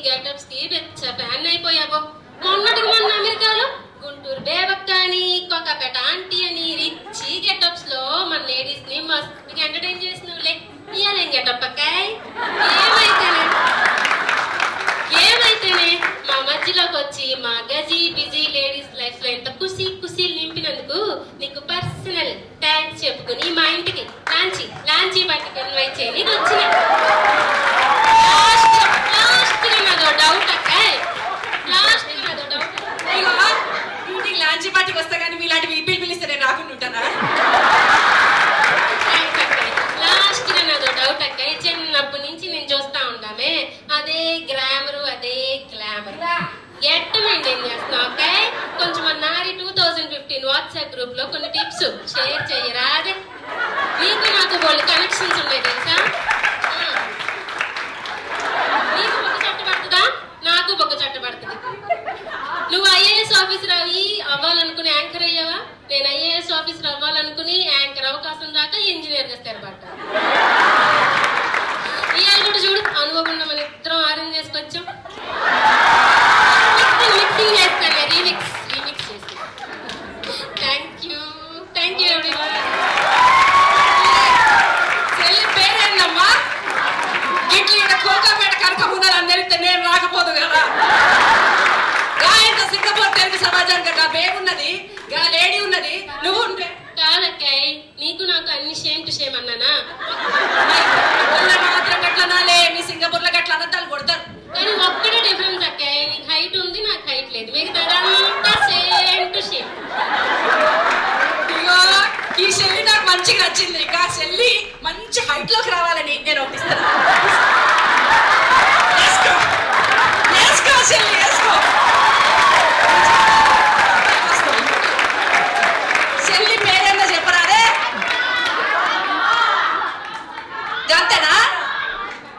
Getups కి పెద్ద fan అయిపోయావో. మొన్నటికి మొన్న అమెరికాలో గుంటూరు బేబక్క అని, కొక్కపేట ఆంటీ అని రిచ్ గెటప్స్ లో మన లేడీస్ ని మస్తు ఎంటర్టైన్ చేసినవులే. ఇయాలేం గెటప్ అక్కాయ్? ఏమైతేనే మా మధ్యలోకి వచ్చి మా గజీ బిజీ లేడీస్ లైఫ్ లో ఎంత కుసీలు నింపినందుకు నీకు పర్సనల్ థ్యాంక్స్ చెప్పుకుని మా ఇంటికి లాంచీ బట్టికి ఇన్వైట్ చేయని వచ్చిన. నాదో డౌట్ అక్కాయ్, నాదో డౌట్. ఇంటికి లాంచీ పార్టీకి వస్తా కానీ మీలాంటి వీపీలు పిలిస్తే నేను రాకుండా ఉంటానా? నాదో డౌట్ అక్కాయ్. చిన్నప్పటి నుంచి నేను చూస్తా ఉంటామే అదే గ్రామరు అదే గ్లామర్. ఎట్ట మెయింటైన్ చేస్తున్నావు అక్కాయ్? కొంచెం నారి 2015 వాట్సాప్ గ్రూప్ లో కొన్ని టిప్స్ షేర్ చెయ్యరా? అదే నీకు నాకు వాళ్ళు కనెక్షన్స్ ఉన్నాయి తెలుసా? నీకు ఒక చట్ట పడుతుందా, నాకు ఒక చట్ట పడుతుంది. నువ్వు ఐఏఎస్ ఆఫీసర్ అవ్వాలనుకుని యాంకర్ అయ్యావా? నేను ఐఏఎస్ ఆఫీసర్ అవ్వాలనుకుని యాంకర్ అవకాశం దాకా ఇంజనీర్ గా స్థిరపడ్డా. ఇవాళ కూడా చూడు, అనుకోకుండా మన ఇద్దరం ఆరెంజ్ చేసుకొచ్చాం. మిక్సింగ్ చేస్తాను, రీమిక్స్ చేస్తాను. Thank you everyone. చెల్లి పేరేందమ్మా? ఇట్లా ఇక్కడ కోకాపేట కనుక ముందర అందరితే నేను రాకపోదు కదా. సింగపూర్ తెలుగు సమాజానికి గా బేగున్నది, గా లేడీ ఉన్నది, నువ్వు ఉంటే కాదక్కాయ్. నీకు నాకు అన్ని షేమ్ టు షేమ్ అన్నానా? మాత్రం గట్లనాలే, మీ సింగపూర్ లో గట్ల అన్నదాలు కొడతారు. కానీ ఒక్కడే డిఫరెన్స్ అక్కాయ్, నీకు హైట్ ఉంది నాకు హైట్ లేదు, మిగతాదంతా సేమ్ టు సేమ్. ఇగో ఈ చెల్లి నాకు మంచిగా నచ్చింది. ఇక చెల్లి మంచి హైట్ లోకి రావాలని నేను ఒప్పిస్తాను. చెల్లి పేరేందో చెప్పరాదే? అంతేనా?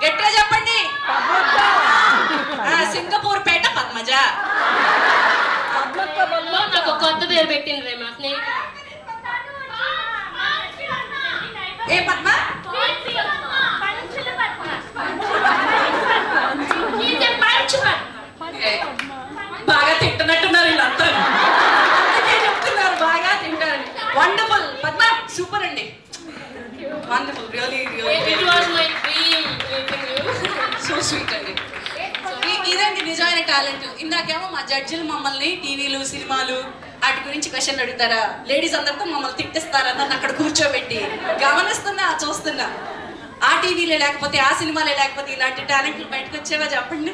గట్టిగా చెప్పండి. సింగపూర్ పేట పద్మజ. నాకు కొత్త పేరు పెట్టిండ్రే మా స్నేహితులు. ఏ పద్మ? బాగా తింటున్నట్టున్నారు వీళ్ళంతా. చెప్తున్నారు బాగా తింటారని. వండర్ఫుల్ పద్మ, సూపర్ అండి. Wonderful, really it was my dream meeting you. So sweet అండి. ఇదండి నిజమైన టాలెంట్. ఇందాకేమో మా జడ్జిలు మమ్మల్ని టీవీలు సినిమాలు వాటి గురించి క్వశ్చన్లు అడుగుతారా, లేడీస్ అందరితో మమ్మల్ని తిట్టిస్తారని అక్కడ కూర్చోబెట్టి గమనిస్తున్నా చూస్తున్నా. ఆ టీవీలే లేకపోతే ఆ సినిమాలే లేకపోతే ఇలాంటి టాలెంట్లు బయటకు వచ్చేవా చెప్పండి.